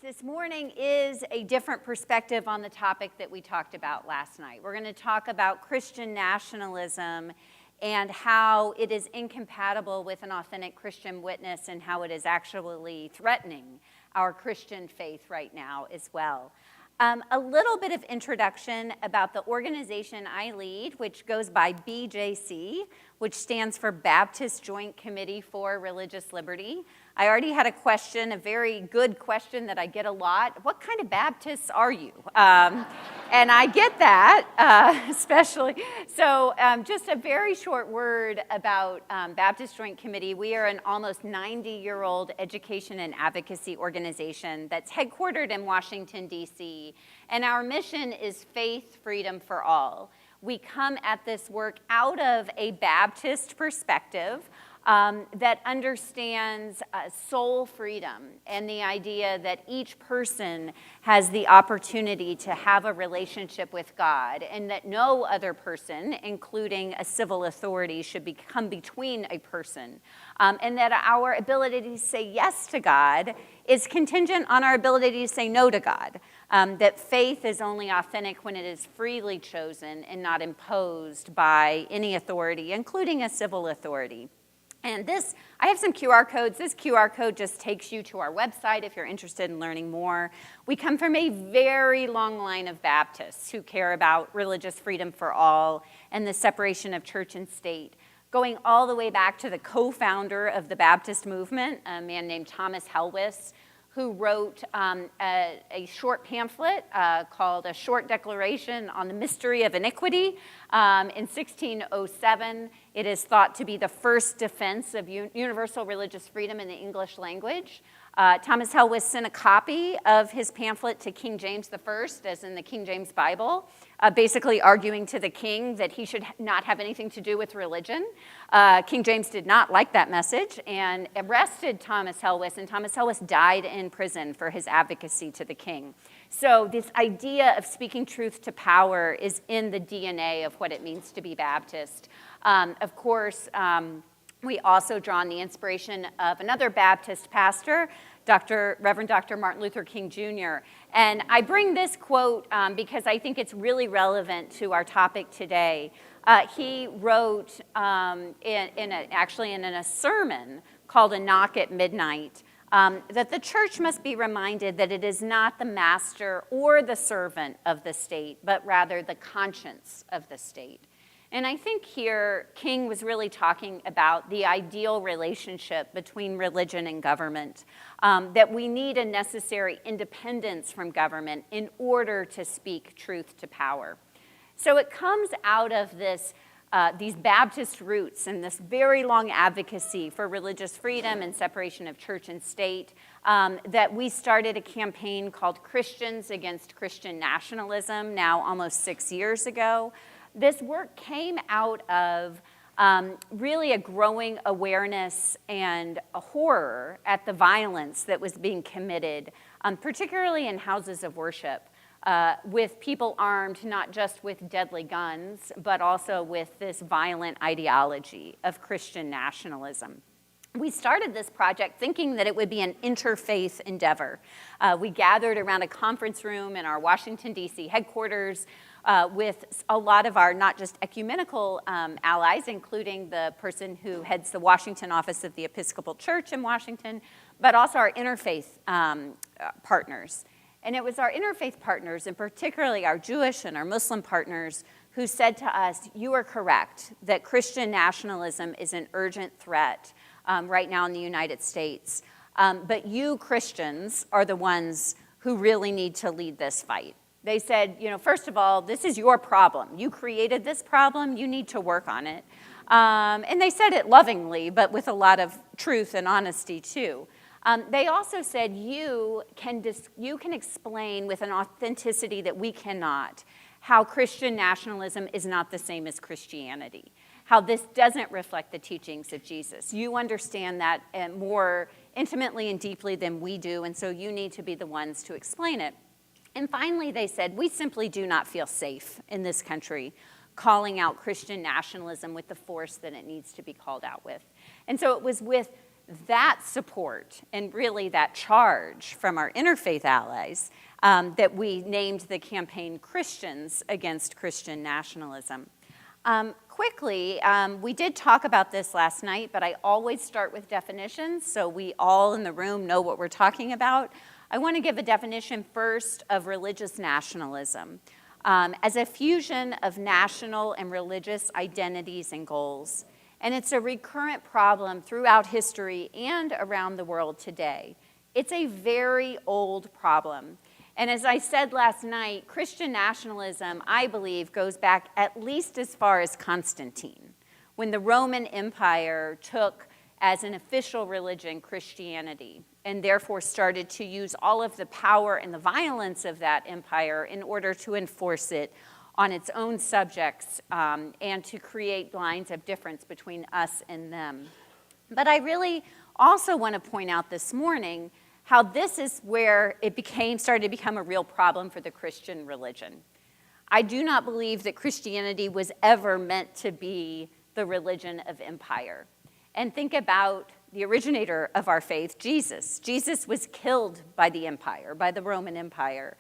This morning is a different perspective on the topic that we talked about last night. We're going to talk about Christian nationalism and how it is incompatible with an authentic Christian witness and how it is actually threatening our Christian faith right now as well. A little bit of introduction about the organization I lead, which goes by BJC, which stands for Baptist Joint Committee for Religious Liberty. I already had a question, a very good question that I get a lot. What kind of Baptists are you? And I get that, especially. So just a very short word about Baptist Joint Committee. We are an almost 90-year-old education and advocacy organization that's headquartered in Washington, D.C. And our mission is faith, freedom for all. We come at this work out of a Baptist perspective that understands soul freedom and the idea that each person has the opportunity to have a relationship with God and that no other person, including a civil authority, should come between a person. And that our ability to say yes to God is contingent on our ability to say no to God. That faith is only authentic when it is freely chosen and not imposed by any authority, including a civil authority. And I have some QR codes. This QR code just takes you to our website if you're interested in learning more. We come from a very long line of Baptists who care about religious freedom for all and the separation of church and state, going all the way back to the co-founder of the Baptist movement, a man named Thomas Helwys, who wrote a short pamphlet called A Short Declaration on the Mystery of Iniquity in 1607. It is thought to be the first defense of universal religious freedom in the English language. Thomas Helwys sent a copy of his pamphlet to King James I, as in the King James Bible, basically arguing to the king that he should not have anything to do with religion. King James did not like that message and arrested Thomas Helwys, and Thomas Helwys died in prison for his advocacy to the king. So this idea of speaking truth to power is in the DNA of what it means to be Baptist. Of course, we also draw on the inspiration of another Baptist pastor, Reverend Dr. Martin Luther King Jr. And I bring this quote because I think it's really relevant to our topic today. He wrote actually in a sermon called A Knock at Midnight, that the church must be reminded that it is not the master or the servant of the state, but rather the conscience of the state. And I think here King was really talking about the ideal relationship between religion and government, that we need a necessary independence from government in order to speak truth to power. So it comes out of these Baptist roots and this very long advocacy for religious freedom and separation of church and state that we started a campaign called Christians Against Christian Nationalism now almost 6 years ago. This work came out of really a growing awareness and a horror at the violence that was being committed, particularly in houses of worship, with people armed not just with deadly guns, but also with this violent ideology of Christian nationalism. We started this project thinking that it would be an interfaith endeavor. We gathered around a conference room in our Washington, D.C. headquarters with a lot of our not just ecumenical allies, including the person who heads the Washington office of the Episcopal Church in Washington, but also our interfaith partners. And it was our interfaith partners, and particularly our Jewish and our Muslim partners, who said to us, you are correct, that Christian nationalism is an urgent threat right now in the United States. But you Christians are the ones who really need to lead this fight. They said, first of all, this is your problem. You created this problem. You need to work on it. And they said it lovingly, but with a lot of truth and honesty, too. They also said, you can explain with an authenticity that we cannot how Christian nationalism is not the same as Christianity, how this doesn't reflect the teachings of Jesus. You understand that more intimately and deeply than we do, and so you need to be the ones to explain it. And finally, they said, we simply do not feel safe in this country calling out Christian nationalism with the force that it needs to be called out with. And so it was with that support and really that charge from our interfaith allies that we named the campaign Christians Against Christian Nationalism. Quickly, we did talk about this last night, but I always start with definitions so we all in the room know what we're talking about. I want to give a definition first of religious nationalism as a fusion of national and religious identities and goals. And it's a recurrent problem throughout history and around the world today. It's a very old problem. And as I said last night, Christian nationalism, I believe, goes back at least as far as Constantine, when the Roman Empire took as an official religion Christianity, and therefore started to use all of the power and the violence of that empire in order to enforce it on its own subjects and to create lines of difference between us and them. But I really also want to point out this morning how this is where it started to become a real problem for the Christian religion. I do not believe that Christianity was ever meant to be the religion of empire. And think about the originator of our faith, Jesus. Jesus was killed by the empire, by the Roman Empire.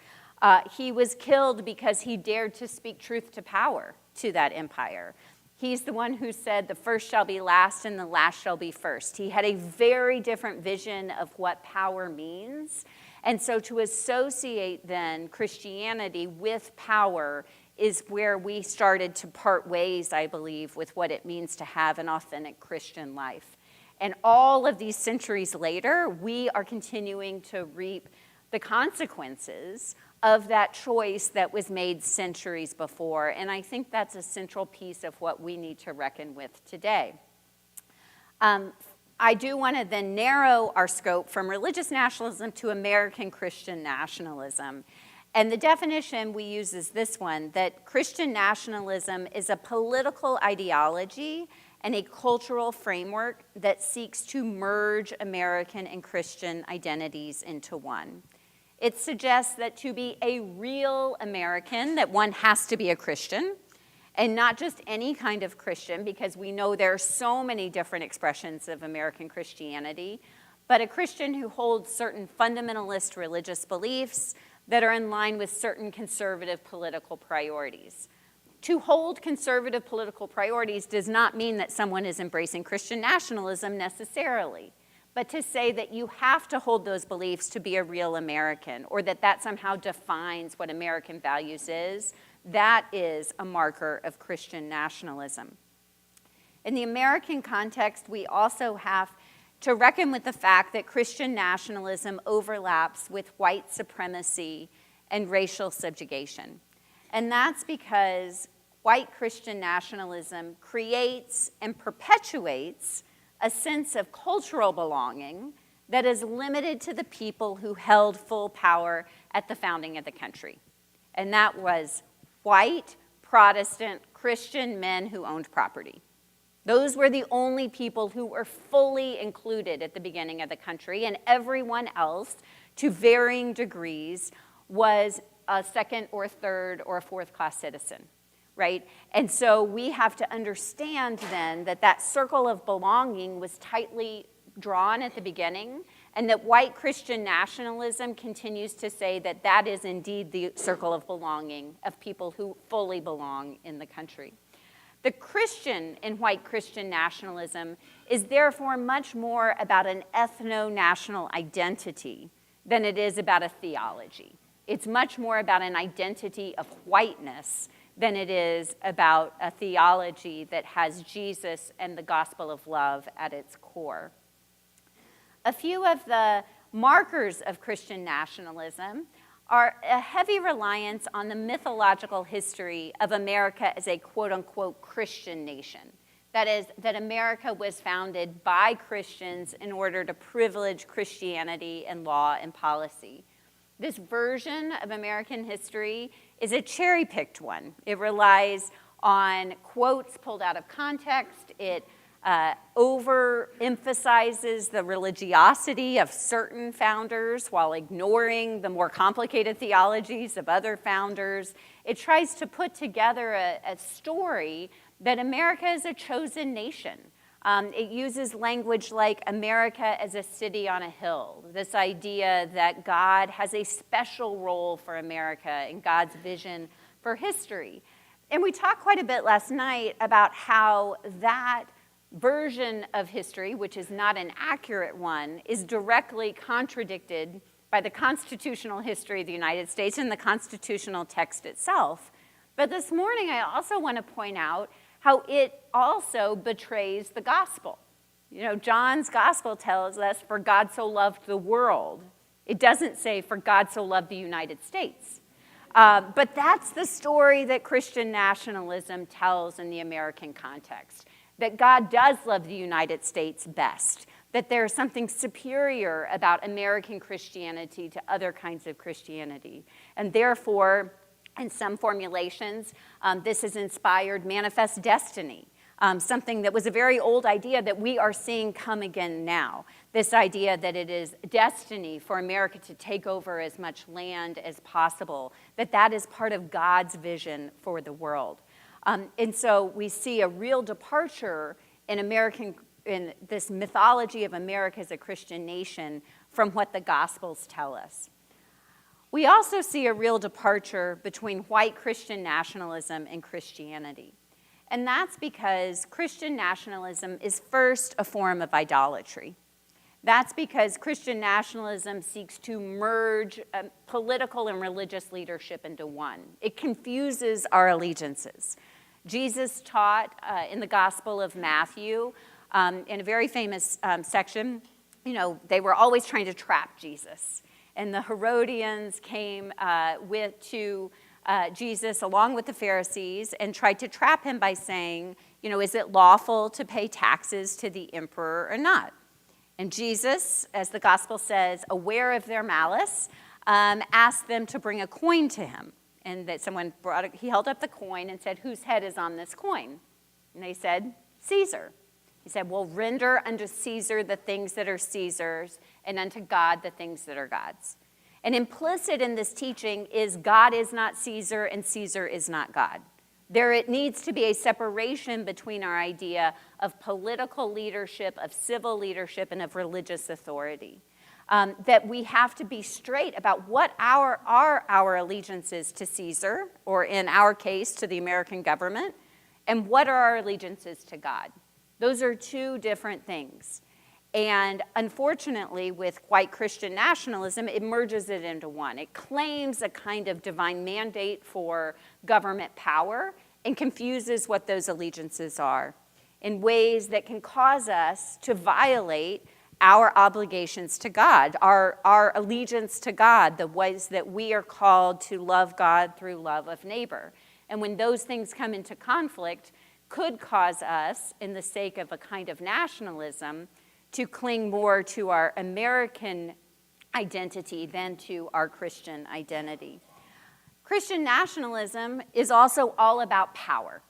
He was killed because he dared to speak truth to power to that empire. He's the one who said, the first shall be last and the last shall be first. He had a very different vision of what power means. And so to associate then Christianity with power is where we started to part ways, I believe, with what it means to have an authentic Christian life. And all of these centuries later, we are continuing to reap the consequences of that choice that was made centuries before. And I think that's a central piece of what we need to reckon with today. I do want to then narrow our scope from religious nationalism to American Christian nationalism. And the definition we use is this one, that Christian nationalism is a political ideology and a cultural framework that seeks to merge American and Christian identities into one. It suggests that to be a real American, that one has to be a Christian, and not just any kind of Christian, because we know there are so many different expressions of American Christianity, but a Christian who holds certain fundamentalist religious beliefs that are in line with certain conservative political priorities. To hold conservative political priorities does not mean that someone is embracing Christian nationalism necessarily, but to say that you have to hold those beliefs to be a real American, or that that somehow defines what American values is, that is a marker of Christian nationalism. In the American context, we also have to reckon with the fact that Christian nationalism overlaps with white supremacy and racial subjugation. And that's because white Christian nationalism creates and perpetuates a sense of cultural belonging that is limited to the people who held full power at the founding of the country. And that was white, Protestant, Christian men who owned property. Those were the only people who were fully included at the beginning of the country, and everyone else, to varying degrees, was a second or third or fourth-class citizen, right? And so we have to understand then that that circle of belonging was tightly drawn at the beginning, and that white Christian nationalism continues to say that that is indeed the circle of belonging of people who fully belong in the country. The Christian in white Christian nationalism is therefore much more about an ethno-national identity than it is about a theology. It's much more about an identity of whiteness than it is about a theology that has Jesus and the gospel of love at its core. A few of the markers of Christian nationalism are a heavy reliance on the mythological history of America as a quote-unquote Christian nation. That is, that America was founded by Christians in order to privilege Christianity in law and policy. This version of American history is a cherry-picked one. It relies on quotes pulled out of context. It overemphasizes the religiosity of certain founders while ignoring the more complicated theologies of other founders. It tries to put together a story that America is a chosen nation, It uses language like America as a city on a hill, this idea that God has a special role for America in God's vision for history. And we talked quite a bit last night about how that version of history, which is not an accurate one, is directly contradicted by the constitutional history of the United States and the constitutional text itself. But this morning, I also want to point out how it also betrays the gospel. You know, John's gospel tells us, for God so loved the world. It doesn't say, for God so loved the United States. But that's the story that Christian nationalism tells in the American context, that God does love the United States best, that there's something superior about American Christianity to other kinds of Christianity. And therefore, in some formulations, this has inspired manifest destiny, something that was a very old idea that we are seeing come again now. This idea that it is destiny for America to take over as much land as possible, that is part of God's vision for the world. And so we see a real departure in this mythology of America as a Christian nation from what the Gospels tell us. We also see a real departure between white Christian nationalism and Christianity. And that's because Christian nationalism is first a form of idolatry. That's because Christian nationalism seeks to merge political and religious leadership into one. It confuses our allegiances. Jesus taught in the Gospel of Matthew, in a very famous section, you know, they were always trying to trap Jesus. And the Herodians came to Jesus along with the Pharisees and tried to trap him by saying, you know, is it lawful to pay taxes to the emperor or not? And Jesus, as the gospel says, aware of their malice, asked them to bring a coin to him. And that he held up the coin and said, whose head is on this coin? And they said, Caesar. He said, well, render unto Caesar the things that are Caesar's, and unto God the things that are God's. And implicit in this teaching is God is not Caesar and Caesar is not God. It needs to be a separation between our idea of political leadership, of civil leadership, and of religious authority. That we have to be straight about what are our allegiances to Caesar, or in our case, to the American government, and what are our allegiances to God. Those are two different things. And unfortunately, with white Christian nationalism, it merges it into one. It claims a kind of divine mandate for government power and confuses what those allegiances are in ways that can cause us to violate our obligations to God, our allegiance to God, the ways that we are called to love God through love of neighbor. And when those things come into conflict, could cause us, in the sake of a kind of nationalism, to cling more to our American identity than to our Christian identity. Christian nationalism is also all about power.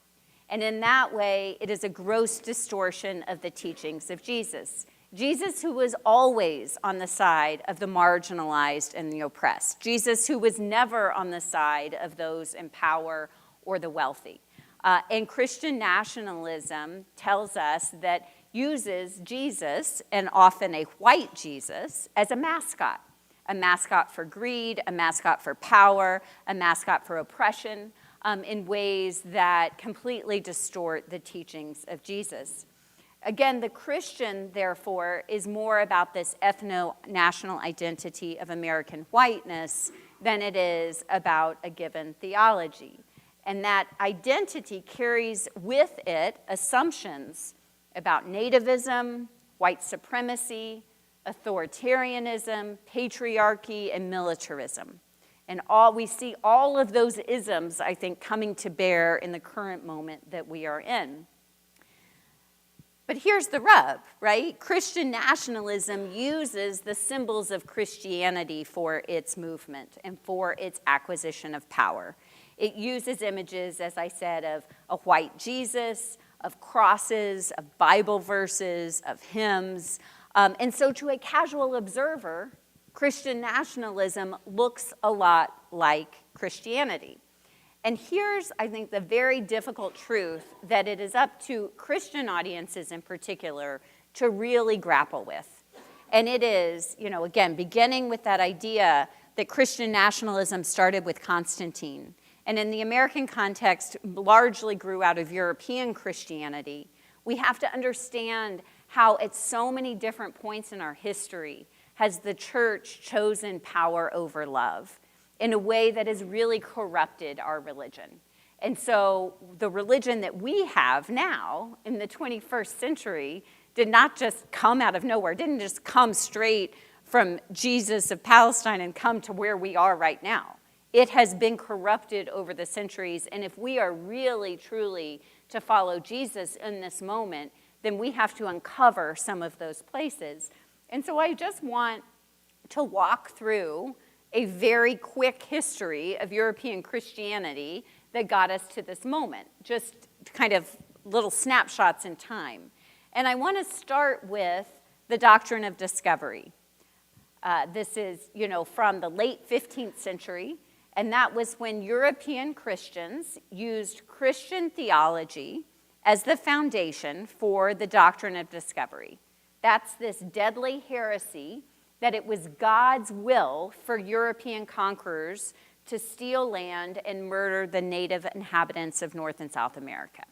And in that way, it is a gross distortion of the teachings of Jesus. Jesus, who was always on the side of the marginalized and the oppressed. Jesus, who was never on the side of those in power or the wealthy. And Christian nationalism tells us that uses Jesus, and often a white Jesus, as a mascot for greed, a mascot for power, a mascot for oppression, in ways that completely distort the teachings of Jesus. Again, the Christian, therefore, is more about this ethno-national identity of American whiteness than it is about a given theology. And that identity carries with it assumptions about nativism, white supremacy, authoritarianism, patriarchy, and militarism. And we see all of those isms, I think, coming to bear in the current moment that we are in. But here's the rub, right? Christian nationalism uses the symbols of Christianity for its movement and for its acquisition of power. It uses images, as I said, of a white Jesus, of crosses, of Bible verses, of hymns. And so to a casual observer, Christian nationalism looks a lot like Christianity. And here's, I think, the very difficult truth that it is up to Christian audiences in particular to really grapple with. And it is, again, beginning with that idea that Christian nationalism started with Constantine, and in the American context largely grew out of European Christianity. We have to understand how at so many different points in our history has the church chosen power over love in a way that has really corrupted our religion. And so the religion that we have now in the 21st century did not just come out of nowhere, didn't just come straight from Jesus of Palestine and come to where we are right now. It has been corrupted over the centuries, and if we are really, truly to follow Jesus in this moment, then we have to uncover some of those places. And so I just want to walk through a very quick history of European Christianity that got us to this moment, just kind of little snapshots in time. And I want to start with the doctrine of discovery. This is, from the late 15th century, and that was when European Christians used Christian theology as the foundation for the doctrine of discovery. That's this deadly heresy that it was God's will for European conquerors to steal land and murder the native inhabitants of North and South America.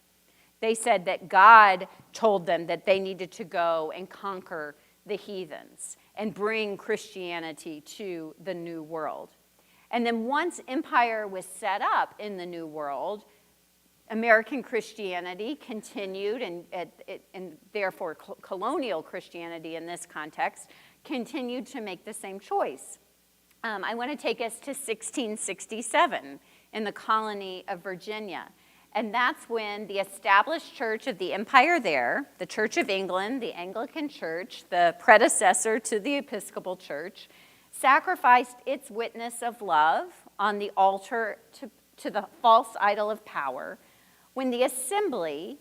They said that God told them that they needed to go and conquer the heathens and bring Christianity to the New World. And then once empire was set up in the New World, American Christianity continued, and therefore colonial Christianity in this context, continued to make the same choice. I want to take us to 1667 in the colony of Virginia. And that's when the established church of the empire there, the Church of England, the Anglican Church, the predecessor to the Episcopal Church, sacrificed its witness of love on the altar to the false idol of power when the assembly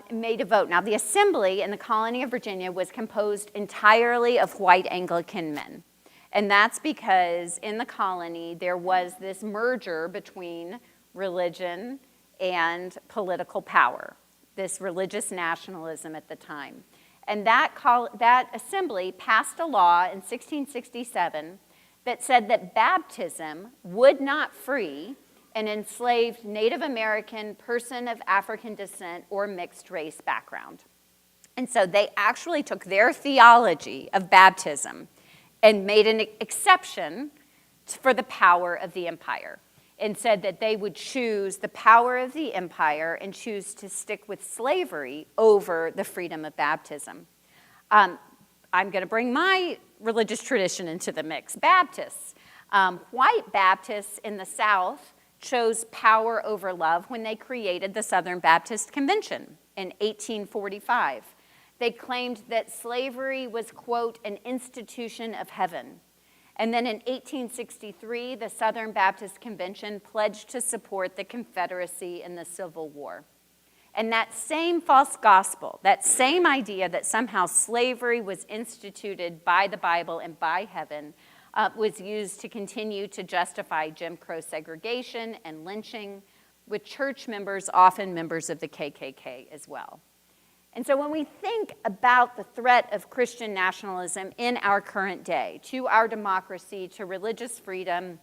made a vote. Now, the assembly in the colony of Virginia was composed entirely of white Anglican men. And that's because in the colony there was this merger between religion and political power, this religious nationalism at the time. And that assembly passed a law in 1667 that said that baptism would not free an enslaved Native American person of African descent or mixed race background. And so they actually took their theology of baptism and made an exception for the power of the empire, and said that they would choose the power of the empire and choose to stick with slavery over the freedom of baptism. I'm going to bring my religious tradition into the mix. Baptists. White Baptists in the South chose power over love when they created the Southern Baptist Convention in 1845. They claimed that slavery was, quote, an institution of heaven. And then in 1863, the Southern Baptist Convention pledged to support the Confederacy in the Civil War. And that same false gospel, that same idea that somehow slavery was instituted by the Bible and by heaven, was used to continue to justify Jim Crow segregation and lynching, with church members often members of the KKK as well. And so when we think about the threat of Christian nationalism in our current day, to our democracy, to religious freedom,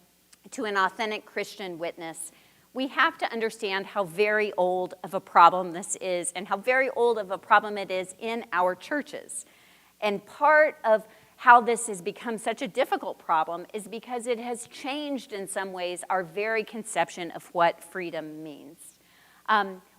to an authentic Christian witness, we have to understand how very old of a problem this is and how very old of a problem it is in our churches. And part of how this has become such a difficult problem is because it has changed in some ways our very conception of what freedom means.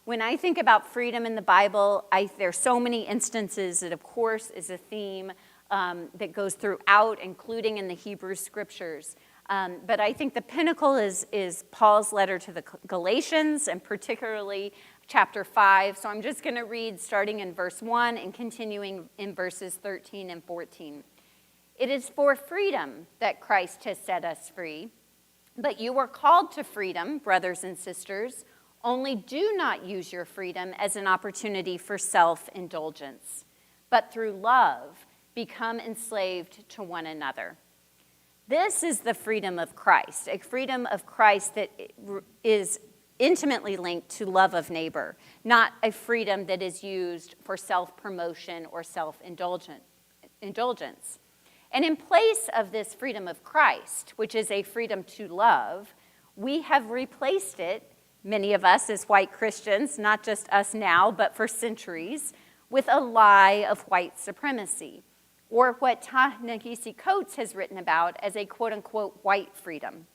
When I think about freedom in the Bible, there are so many instances that, of course, is a theme that goes throughout, including in the Hebrew Scriptures. But I think the pinnacle is Paul's letter to the Galatians, and particularly chapter 5. So I'm just going to read starting in verse 1 and continuing in verses 13 and 14. It is for freedom that Christ has set us free, but you are called to freedom, brothers and sisters. Only do not use your freedom as an opportunity for self-indulgence, but through love, become enslaved to one another. This is the freedom of Christ, a freedom of Christ that is intimately linked to love of neighbor, not a freedom that is used for self-promotion or self-indulgence. And in place of this freedom of Christ, which is a freedom to love, we have replaced it, many of us as white Christians, not just us now, but for centuries, with a lie of white supremacy, or what Ta-Nehisi Coates has written about as a quote-unquote white freedom.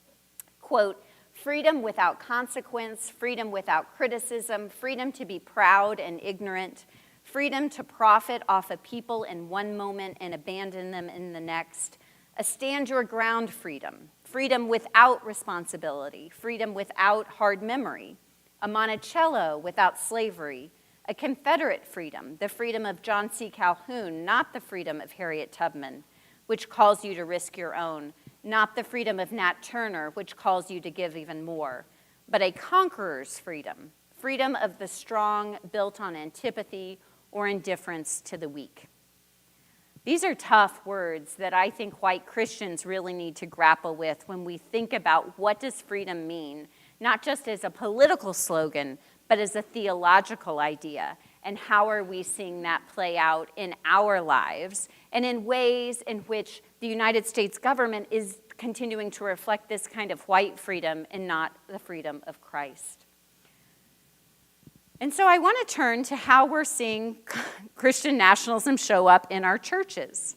Quote, freedom without consequence, freedom without criticism, freedom to be proud and ignorant, freedom to profit off a people in one moment and abandon them in the next, a stand-your-ground freedom, freedom without responsibility, freedom without hard memory, a Monticello without slavery, a Confederate freedom, the freedom of John C. Calhoun, not the freedom of Harriet Tubman, which calls you to risk your own, not the freedom of Nat Turner, which calls you to give even more, but a conqueror's freedom, freedom of the strong built on antipathy or indifference to the weak. These are tough words that I think white Christians really need to grapple with when we think about what does freedom mean, not just as a political slogan, but as a theological idea, and how are we seeing that play out in our lives, and in ways in which the United States government is continuing to reflect this kind of white freedom and not the freedom of Christ. And so I want to turn to how we're seeing Christian nationalism show up in our churches.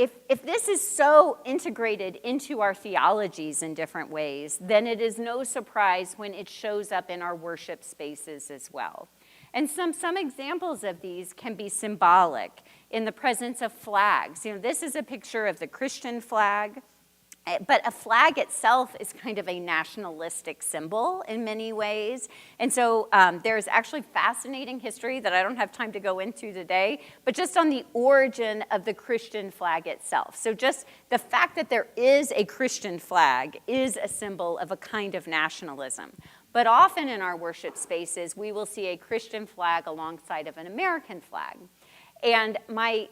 If this is so integrated into our theologies in different ways, then it is no surprise when it shows up in our worship spaces as well. And some examples of these can be symbolic in the presence of flags. You know, this is a picture of the Christian flag, but a flag itself is kind of a nationalistic symbol in many ways. And so there's actually fascinating history that I don't have time to go into today, but just on the origin of the Christian flag itself. So just the fact that there is a Christian flag is a symbol of a kind of nationalism. But often in our worship spaces, we will see a Christian flag alongside of an American flag. And my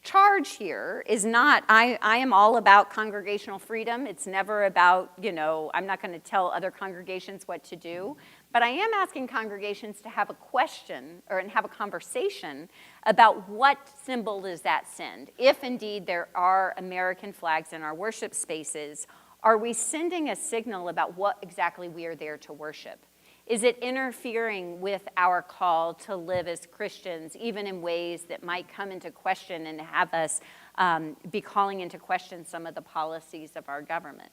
charge here is not, I am all about congregational freedom. It's never about, I'm not going to tell other congregations what to do. But I am asking congregations to have a question and have a conversation about what symbol does that send. If indeed there are American flags in our worship spaces, are we sending a signal about what exactly we are there to worship? Is it interfering with our call to live as Christians, even in ways that might come into question and have us be calling into question some of the policies of our government?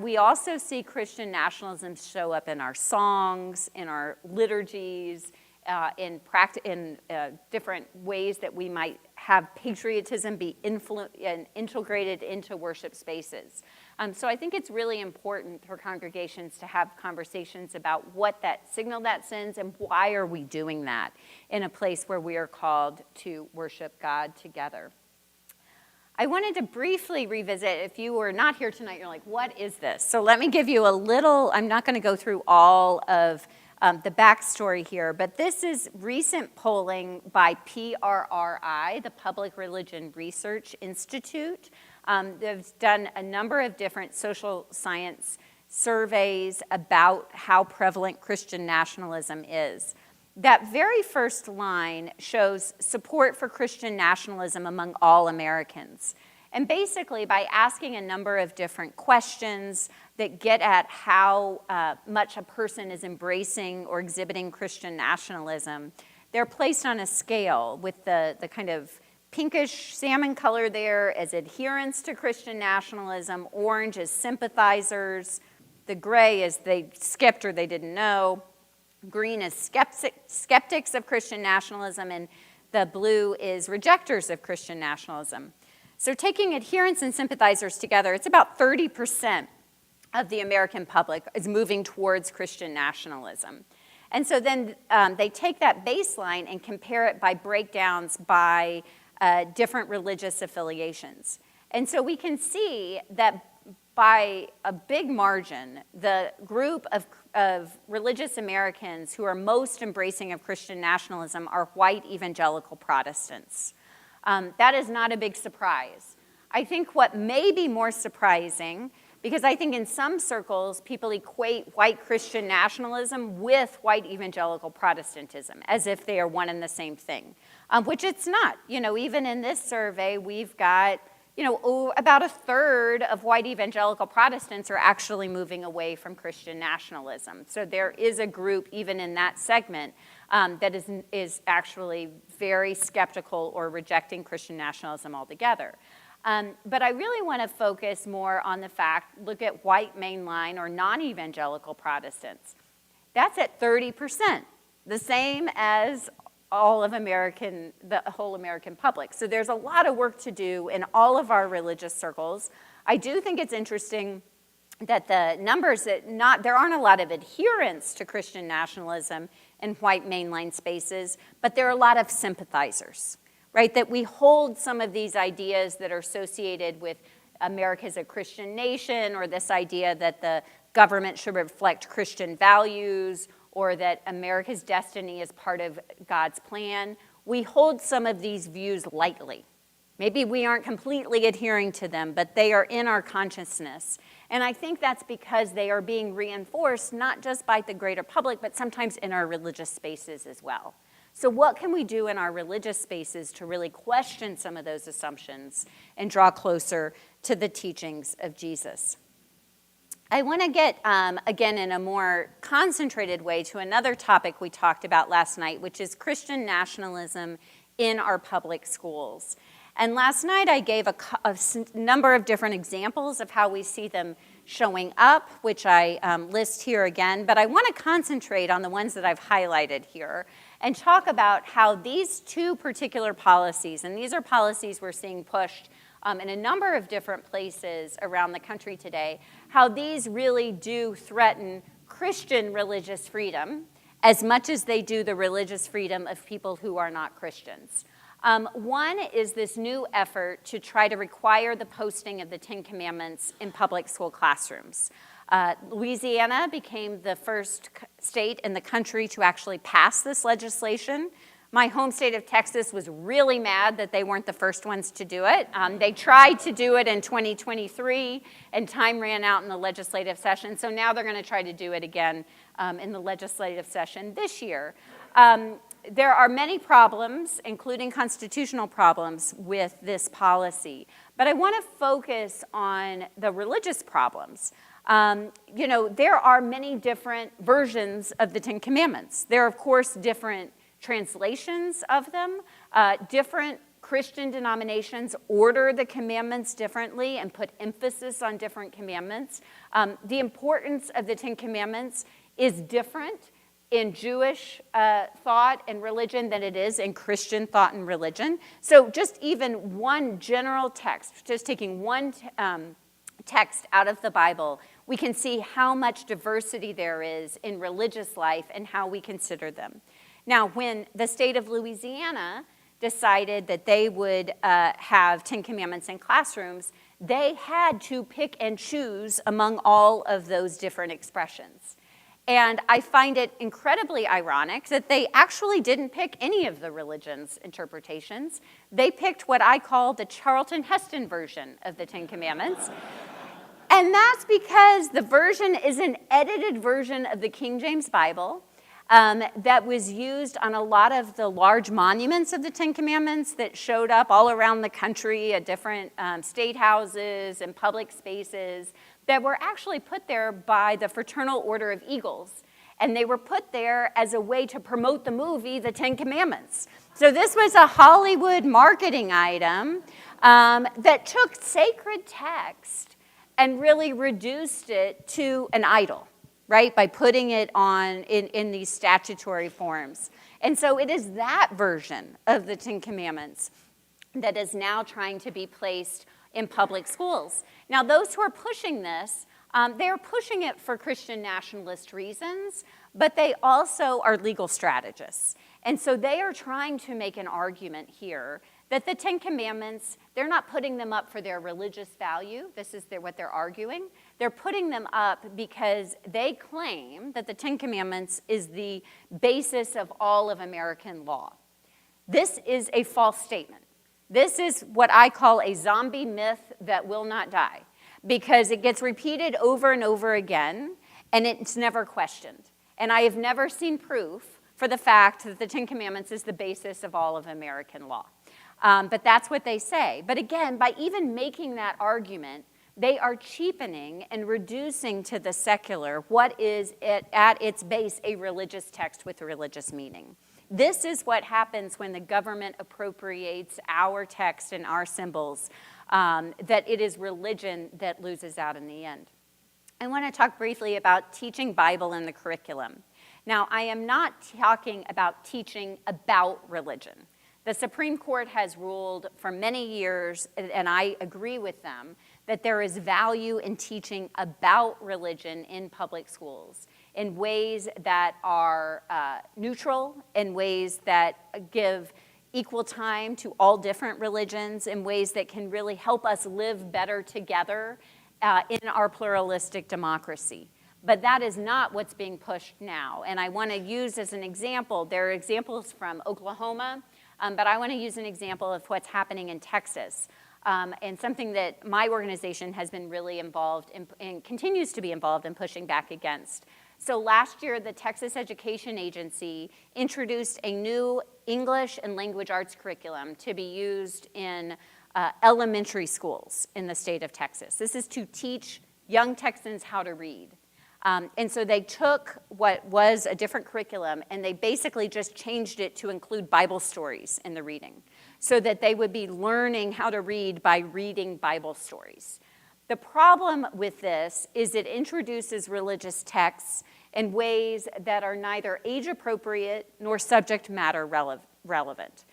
We also see Christian nationalism show up in our songs, in our liturgies, in different ways that we might have patriotism be integrated into worship spaces. So I think it's really important for congregations to have conversations about what that signal that sends and why are we doing that in a place where we are called to worship God together. I wanted to briefly revisit, if you were not here tonight, you're like, what is this? So let me give you a little, I'm not going to go through all of the backstory here, but this is recent polling by PRRI, the Public Religion Research Institute. They've done a number of different social science surveys about how prevalent Christian nationalism is. That very first line shows support for Christian nationalism among all Americans. And basically, by asking a number of different questions that get at how much a person is embracing or exhibiting Christian nationalism, they're placed on a scale with the kind of pinkish salmon color there as adherents to Christian nationalism, orange as sympathizers, the gray as they skipped or they didn't know, green is skeptics of Christian nationalism, and the blue is rejectors of Christian nationalism. So taking adherents and sympathizers together, it's about 30% of the American public is moving towards Christian nationalism. And so then they take that baseline and compare it by breakdowns by different religious affiliations. And so we can see that by a big margin, the group of religious Americans who are most embracing of Christian nationalism are white evangelical Protestants. That is not a big surprise. I think what may be more surprising, because I think in some circles people equate white Christian nationalism with white evangelical Protestantism as if they are one and the same thing, which it's not. Even in this survey, we've got about a third of white evangelical Protestants are actually moving away from Christian nationalism. So there is a group, even in that segment, that is actually very skeptical or rejecting Christian nationalism altogether. But I really want to focus more on the fact, look at white mainline or non-evangelical Protestants. That's at 30%, the same as all of the whole American public. So there's a lot of work to do in all of our religious circles. I do think it's interesting that the numbers, there aren't a lot of adherents to Christian nationalism in white mainline spaces, but there are a lot of sympathizers, right? That we hold some of these ideas that are associated with America as a Christian nation, or this idea that the government should reflect Christian values, or that America's destiny is part of God's plan. We hold some of these views lightly. Maybe we aren't completely adhering to them, but they are in our consciousness. And I think that's because they are being reinforced not just by the greater public, but sometimes in our religious spaces as well. So what can we do in our religious spaces to really question some of those assumptions and draw closer to the teachings of Jesus? I want to get, again, in a more concentrated way to another topic we talked about last night, which is Christian nationalism in our public schools. And last night I gave a number of different examples of how we see them showing up, which I list here again. But I want to concentrate on the ones that I've highlighted here and talk about how these two particular policies, and these are policies we're seeing pushed in a number of different places around the country today, how these really do threaten Christian religious freedom as much as they do the religious freedom of people who are not Christians. One is this new effort to try to require the posting of the Ten Commandments in public school classrooms. Louisiana became the first state in the country to actually pass this legislation. My home state of Texas was really mad that they weren't the first ones to do it. They tried to do it in 2023, and time ran out in the legislative session, so now they're going to try to do it again in the legislative session this year. There are many problems, including constitutional problems, with this policy, but I want to focus on the religious problems. There are many different versions of the Ten Commandments. There are, of course, different translations of them. Different Christian denominations order the commandments differently and put emphasis on different commandments. The importance of the Ten Commandments is different in Jewish thought and religion than it is in Christian thought and religion. So just even one general text, just taking one text out of the Bible, we can see how much diversity there is in religious life and how we consider them. Now, when the state of Louisiana decided that they would have Ten Commandments in classrooms, they had to pick and choose among all of those different expressions. And I find it incredibly ironic that they actually didn't pick any of the religion's interpretations. They picked what I call the Charlton Heston version of the Ten Commandments. And that's because the version is an edited version of the King James Bible that was used on a lot of the large monuments of the Ten Commandments that showed up all around the country at different state houses and public spaces that were actually put there by the Fraternal Order of Eagles. And they were put there as a way to promote the movie, The Ten Commandments. So this was a Hollywood marketing item that took sacred text and really reduced it to an idol, right? By putting it on in these statutory forms. And so it is that version of the Ten Commandments that is now trying to be placed in public schools. Now, those who are pushing this, they are pushing it for Christian nationalist reasons, but they also are legal strategists. And so they are trying to make an argument here that the Ten Commandments, they're not putting them up for their religious value. This is what they're arguing. They're putting them up because they claim that the Ten Commandments is the basis of all of American law. This is a false statement. This is what I call a zombie myth that will not die, because it gets repeated over and over again, and it's never questioned. And I have never seen proof for the fact that the Ten Commandments is the basis of all of American law. But that's what they say. But again, by even making that argument, they are cheapening and reducing to the secular what is at its base a religious text with a religious meaning. This is what happens when the government appropriates our text and our symbols, that it is religion that loses out in the end. I want to talk briefly about teaching Bible in the curriculum. Now, I am not talking about teaching about religion. The Supreme Court has ruled for many years, and I agree with them, that there is value in teaching about religion in public schools in ways that are neutral, in ways that give equal time to all different religions, in ways that can really help us live better together in our pluralistic democracy. But that is not what's being pushed now. And I want to use as an example, there are examples from Oklahoma, but I want to use an example of what's happening in Texas. And something that my organization has been really involved in, and continues to be involved in pushing back against. So last year, the Texas Education Agency introduced a new English and language arts curriculum to be used in elementary schools in the state of Texas. This is to teach young Texans how to read. And so they took what was a different curriculum and they basically just changed it to include Bible stories in the reading so that they would be learning how to read by reading Bible stories. The problem with this is it introduces religious texts in ways that are neither age appropriate nor subject matter relevant.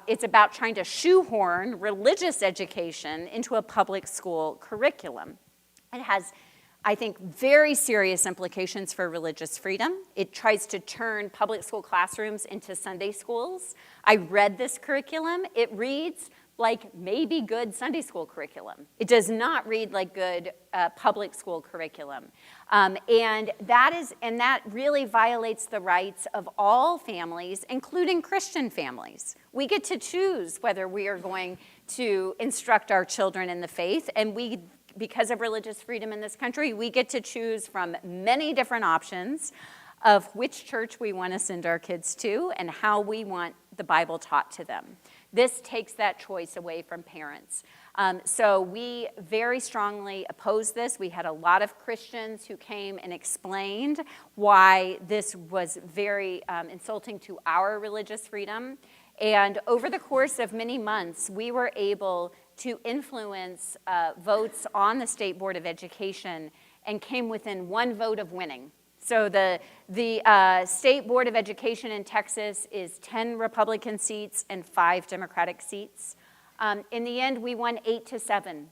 It's about trying to shoehorn religious education into a public school curriculum. It has, I think, very serious implications for religious freedom. It tries to turn public school classrooms into Sunday schools. I read this curriculum. It reads like maybe good Sunday school curriculum. It does not read like good public school curriculum. And that really violates the rights of all families, including Christian families. We get to choose whether we are going to instruct our children in the faith, and because of religious freedom in this country, we get to choose from many different options of which church we want to send our kids to and how we want the Bible taught to them. This takes that choice away from parents. So we very strongly oppose this. We had a lot of Christians who came and explained why this was very insulting to our religious freedom. And over the course of many months, we were able to influence votes on the State Board of Education and came within one vote of winning. So the State Board of Education in Texas is 10 Republican seats and 5 Democratic seats. In the end, we won 8-7.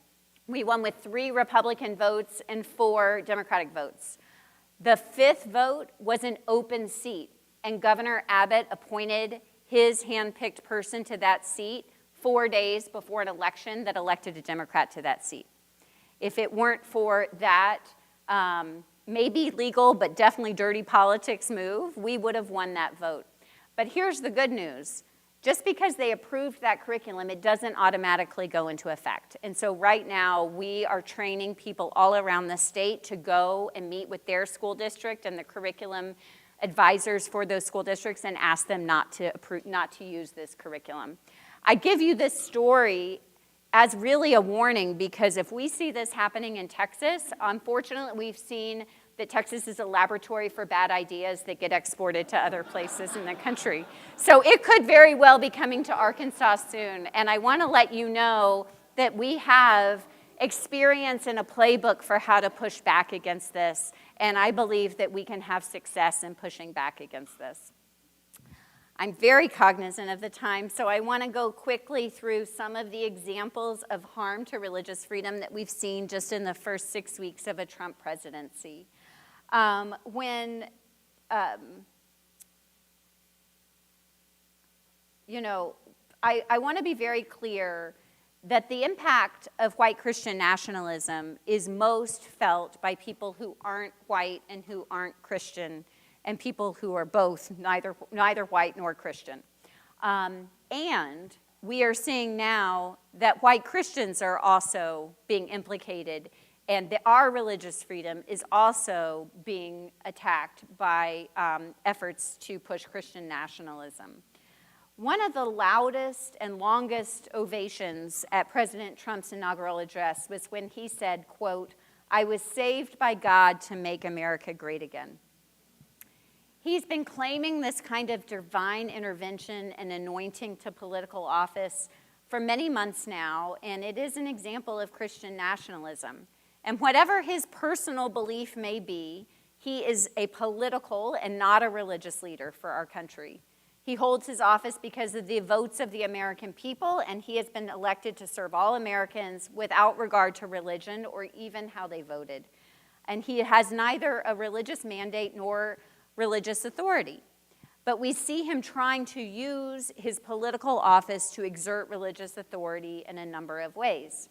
We won with 3 Republican votes and 4 Democratic votes. The 5th vote was an open seat, and Governor Abbott appointed his hand-picked person to that seat 4 days before an election that elected a Democrat to that seat. If it weren't for that maybe legal but definitely dirty politics move, we would have won that vote. But here's the good news. Just because they approved that curriculum, it doesn't automatically go into effect. And so right now, we are training people all around the state to go and meet with their school district and the curriculum advisors for those school districts and ask them not to use this curriculum. I give you this story as really a warning, because if we see this happening in Texas, unfortunately, we've seen that Texas is a laboratory for bad ideas that get exported to other places in the country. So it could very well be coming to Arkansas soon. And I want to let you know that we have experience and a playbook for how to push back against this. And I believe that we can have success in pushing back against this. I'm very cognizant of the time, so I want to go quickly through some of the examples of harm to religious freedom that we've seen just in the first 6 weeks of a Trump presidency. I want to be very clear that the impact of white Christian nationalism is most felt by people who aren't white and who aren't Christian, and people who are both neither white nor Christian. And we are seeing now that white Christians are also being implicated, and our religious freedom is also being attacked by efforts to push Christian nationalism. One of the loudest and longest ovations at President Trump's inaugural address was when he said, quote, "I was saved by God to make America great again." He's been claiming this kind of divine intervention and anointing to political office for many months now, and it is an example of Christian nationalism. And whatever his personal belief may be, he is a political and not a religious leader for our country. He holds his office because of the votes of the American people, and he has been elected to serve all Americans without regard to religion or even how they voted. And he has neither a religious mandate nor religious authority. But we see him trying to use his political office to exert religious authority in a number of ways.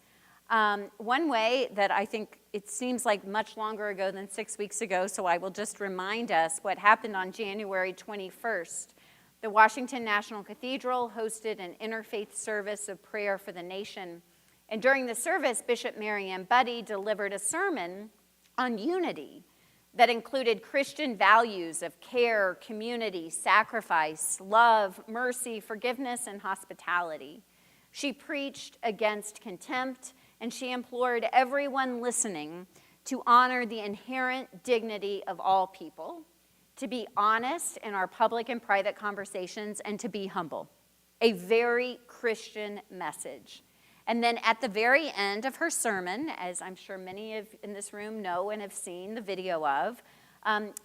One way that I think it seems like much longer ago than 6 weeks ago, so I will just remind us what happened on January 21st. The Washington National Cathedral hosted an interfaith service of prayer for the nation. And during the service, Bishop Mary Ann Budde delivered a sermon on unity that included Christian values of care, community, sacrifice, love, mercy, forgiveness, and hospitality. She preached against contempt, and she implored everyone listening to honor the inherent dignity of all people, to be honest in our public and private conversations, and to be humble. A very Christian message. And then at the very end of her sermon, as I'm sure many of in this room know and have seen the video of,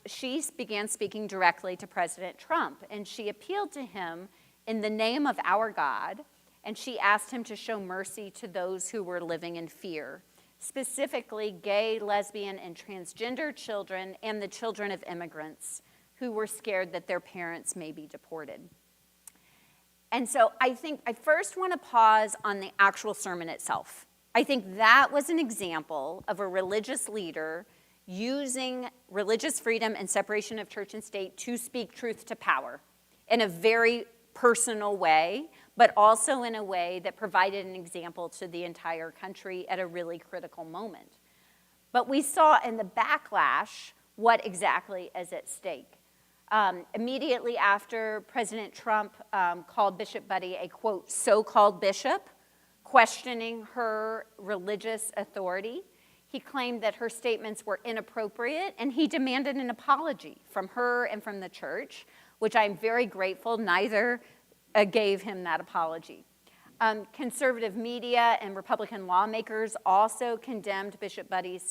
she began speaking directly to President Trump, and she appealed to him in the name of our God, and she asked him to show mercy to those who were living in fear, specifically gay, lesbian, and transgender children and the children of immigrants who were scared that their parents may be deported. And so I think I first want to pause on the actual sermon itself. I think that was an example of a religious leader using religious freedom and separation of church and state to speak truth to power in a very personal way, but also in a way that provided an example to the entire country at a really critical moment. But we saw in the backlash what exactly is at stake. Immediately after President Trump called Bishop Budde a, quote, so-called bishop, questioning her religious authority, he claimed that her statements were inappropriate, and he demanded an apology from her and from the church, which I'm very grateful neither gave him that apology. Conservative media and Republican lawmakers also condemned Bishop Budde's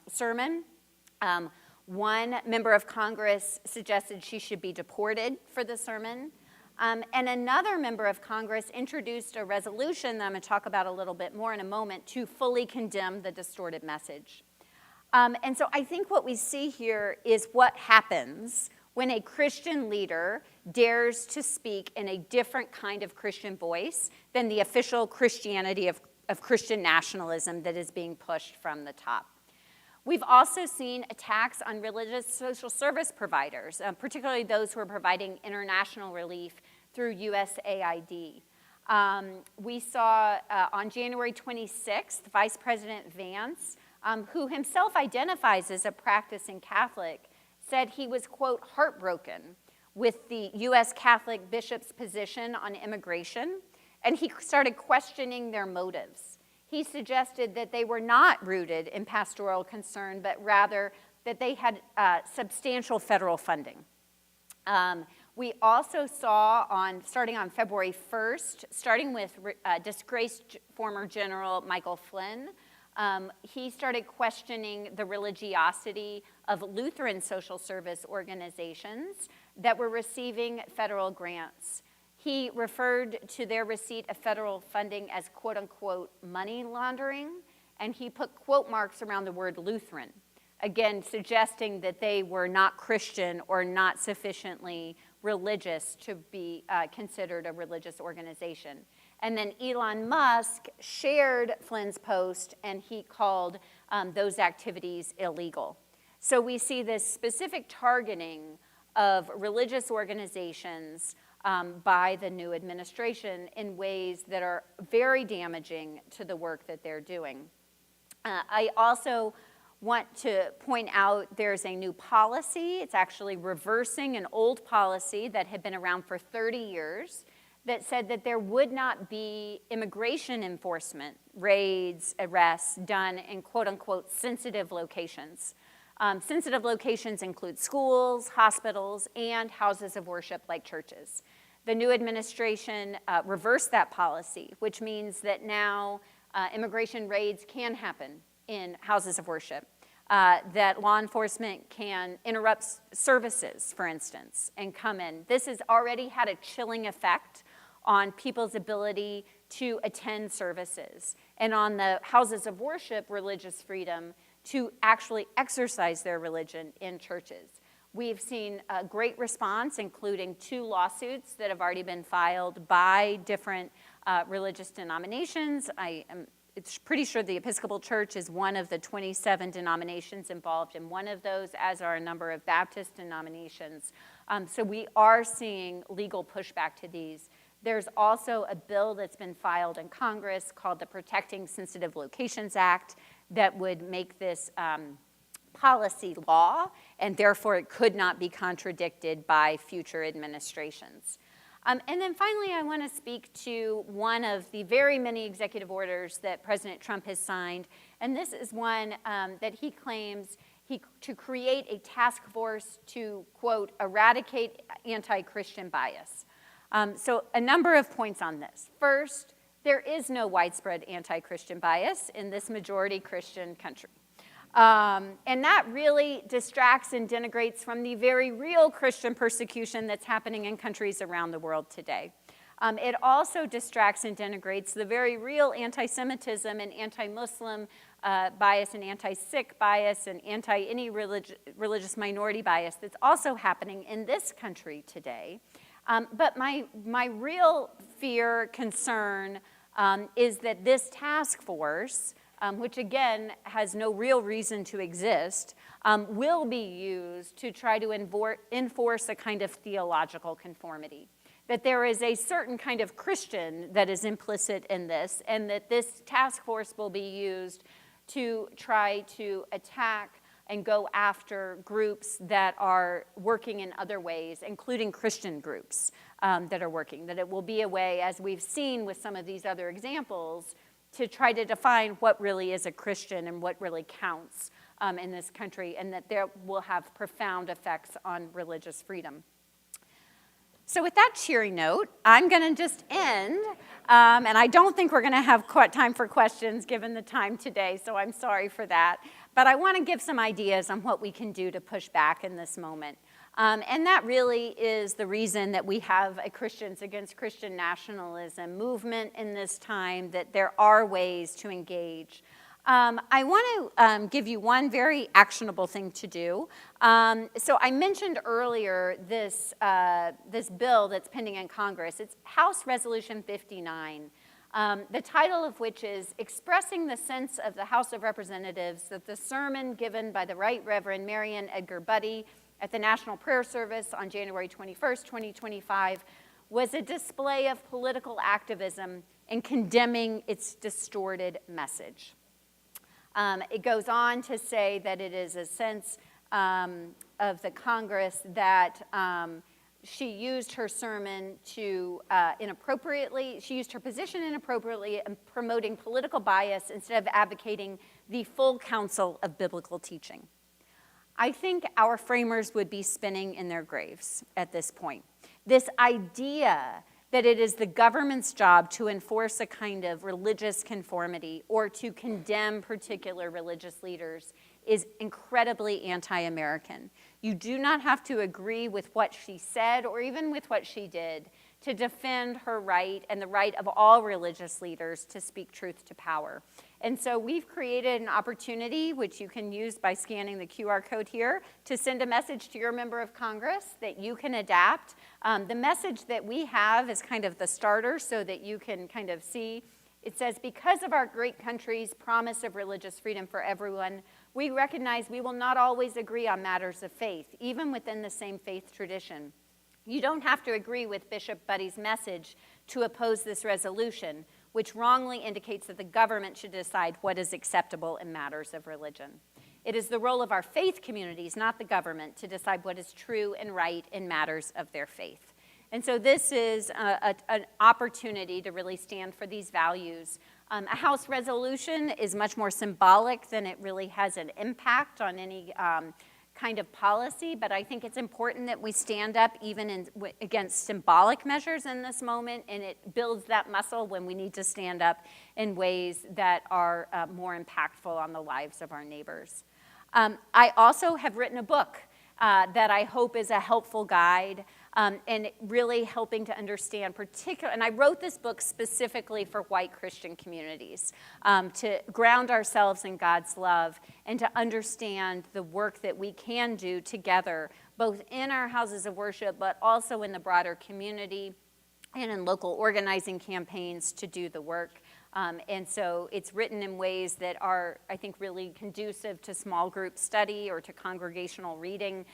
sermon. One member of Congress suggested she should be deported for the sermon. And another member of Congress introduced a resolution that I'm going to talk about a little bit more in a moment to fully condemn the distorted message. And so I think what we see here is what happens when a Christian leader dares to speak in a different kind of Christian voice than the official Christianity of Christian nationalism that is being pushed from the top. We've also seen attacks on religious social service providers, particularly those who are providing international relief through USAID. We saw on January 26th, Vice President Vance, who himself identifies as a practicing Catholic, said he was, quote, heartbroken with the U.S. Catholic bishops' position on immigration, and he started questioning their motives. He suggested that they were not rooted in pastoral concern, but rather that they had substantial federal funding. We also saw, starting on February 1st, starting with disgraced former General Michael Flynn, he started questioning the religiosity of Lutheran social service organizations that were receiving federal grants. He referred to their receipt of federal funding as, quote unquote, money laundering, and he put quote marks around the word Lutheran, again, suggesting that they were not Christian or not sufficiently religious to be considered a religious organization. And then Elon Musk shared Flynn's post, and he called those activities illegal. So we see this specific targeting of religious organizations by the new administration in ways that are very damaging to the work that they're doing. I also want to point out there's a new policy. It's actually reversing an old policy that had been around for 30 years that said that there would not be immigration enforcement, raids, arrests done in quote-unquote sensitive locations. Sensitive locations include schools, hospitals, and houses of worship like churches. The new administration reversed that policy, which means that now immigration raids can happen in houses of worship, that law enforcement can interrupt services, for instance, and come in. This has already had a chilling effect on people's ability to attend services and on the houses of worship religious freedom to actually exercise their religion in churches. We've seen a great response, including 2 lawsuits that have already been filed by different religious denominations. It's pretty sure the Episcopal Church is one of the 27 denominations involved in one of those, as are a number of Baptist denominations. So we are seeing legal pushback to these. There's also a bill that's been filed in Congress called the Protecting Sensitive Locations Act that would make this policy law, and therefore it could not be contradicted by future administrations. And then finally, I want to speak to one of the very many executive orders that President Trump has signed, and this is one that he claims to create a task force to, quote, eradicate anti-Christian bias. So a number of points on this. First, there is no widespread anti-Christian bias in this majority Christian country. And that really distracts and denigrates from the very real Christian persecution that's happening in countries around the world today. It also distracts and denigrates the very real anti-Semitism and anti-Muslim bias and anti-Sikh bias and anti-any religious minority bias that's also happening in this country today. But my real fear, concern, is that this task force, which again has no real reason to exist, will be used to try to enforce a kind of theological conformity. That there is a certain kind of Christian that is implicit in this, and that this task force will be used to try to attack and go after groups that are working in other ways, including Christian groups that are working. That it will be a way, as we've seen with some of these other examples, to try to define what really is a Christian and what really counts in this country, and that there will have profound effects on religious freedom. So with that cheery note, I'm going to just end, and I don't think we're going to have time for questions given the time today, so I'm sorry for that. But I want to give some ideas on what we can do to push back in this moment. And that really is the reason that we have a Christians Against Christian Nationalism movement in this time, that there are ways to engage. I want to give you one very actionable thing to do. So I mentioned earlier this bill that's pending in Congress. It's House Resolution 59, the title of which is Expressing the Sense of the House of Representatives that the sermon given by the Right Reverend Marian Edgar Budde at the National Prayer Service on January 21st, 2025, was a display of political activism in condemning its distorted message. It goes on to say that it is a sense of the Congress that she used her sermon to inappropriately, she used her position inappropriately in promoting political bias instead of advocating the full counsel of biblical teaching. I think our framers would be spinning in their graves at this point. This idea that it is the government's job to enforce a kind of religious conformity or to condemn particular religious leaders is incredibly anti-American. You do not have to agree with what she said or even with what she did to defend her right and the right of all religious leaders to speak truth to power. And so we've created an opportunity, which you can use by scanning the QR code here, to send a message to your member of Congress that you can adapt. The message that we have is kind of the starter so that you can kind of see. It says, because of our great country's promise of religious freedom for everyone, we recognize we will not always agree on matters of faith, even within the same faith tradition. You don't have to agree with Bishop Buddy's message to oppose this resolution, which wrongly indicates that the government should decide what is acceptable in matters of religion. It is the role of our faith communities, not the government, to decide what is true and right in matters of their faith. And so this is an opportunity to really stand for these values. A House resolution is much more symbolic than it really has an impact on any kind of policy, but I think it's important that we stand up even against symbolic measures in this moment, and it builds that muscle when we need to stand up in ways that are more impactful on the lives of our neighbors. I also have written a book that I hope is a helpful guide and really helping to understand and I wrote this book specifically for white Christian communities to ground ourselves in God's love and to understand the work that we can do together, both in our houses of worship, but also in the broader community and in local organizing campaigns to do the work. And so it's written in ways that are, I think, really conducive to small group study or to congregational reading.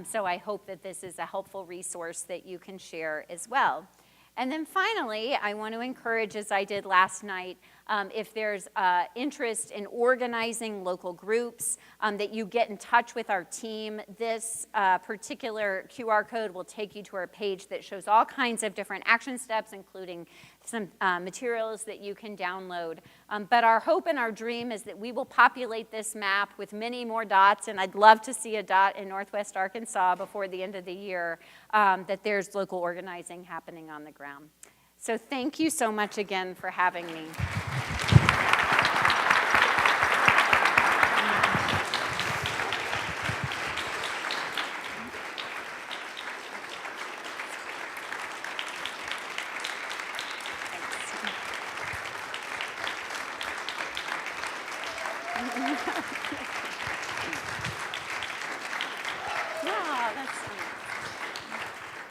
So I hope that this is a helpful resource that you can share as well. And then finally, I want to encourage, as I did last night, if there's interest in organizing local groups, that you get in touch with our team. This particular QR code will take you to our page that shows all kinds of different action steps, including some materials that you can download. But our hope and our dream is that we will populate this map with many more dots, and I'd love to see a dot in Northwest Arkansas before the end of the year, that there's local organizing happening on the ground. So thank you so much again for having me.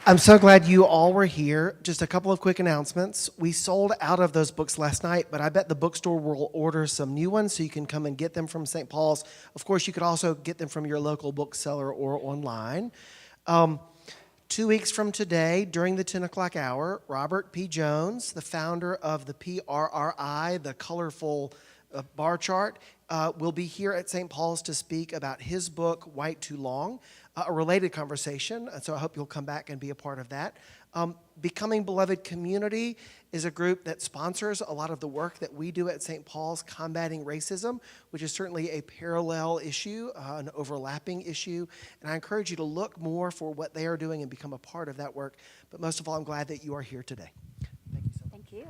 I'm so glad you all were here. Just a couple of quick announcements. We sold out of those books last night, but I bet the bookstore will order some new ones so you can come and get them from St. Paul's. Of course, you could also get them from your local bookseller or online. 2 weeks from today, during the 10 o'clock hour, Robert P. Jones, the founder of the PRRI, the colorful bar chart, will be here at St. Paul's to speak about his book, White Too Long, a related conversation, and so I hope you'll come back and be a part of that. Becoming Beloved Community is a group that sponsors a lot of the work that we do at St. Paul's combating racism, which is certainly a parallel issue, an overlapping issue, and I encourage you to look more for what they are doing and become a part of that work. But most of all, I'm glad that you are here today. Thank you so much. Thank you.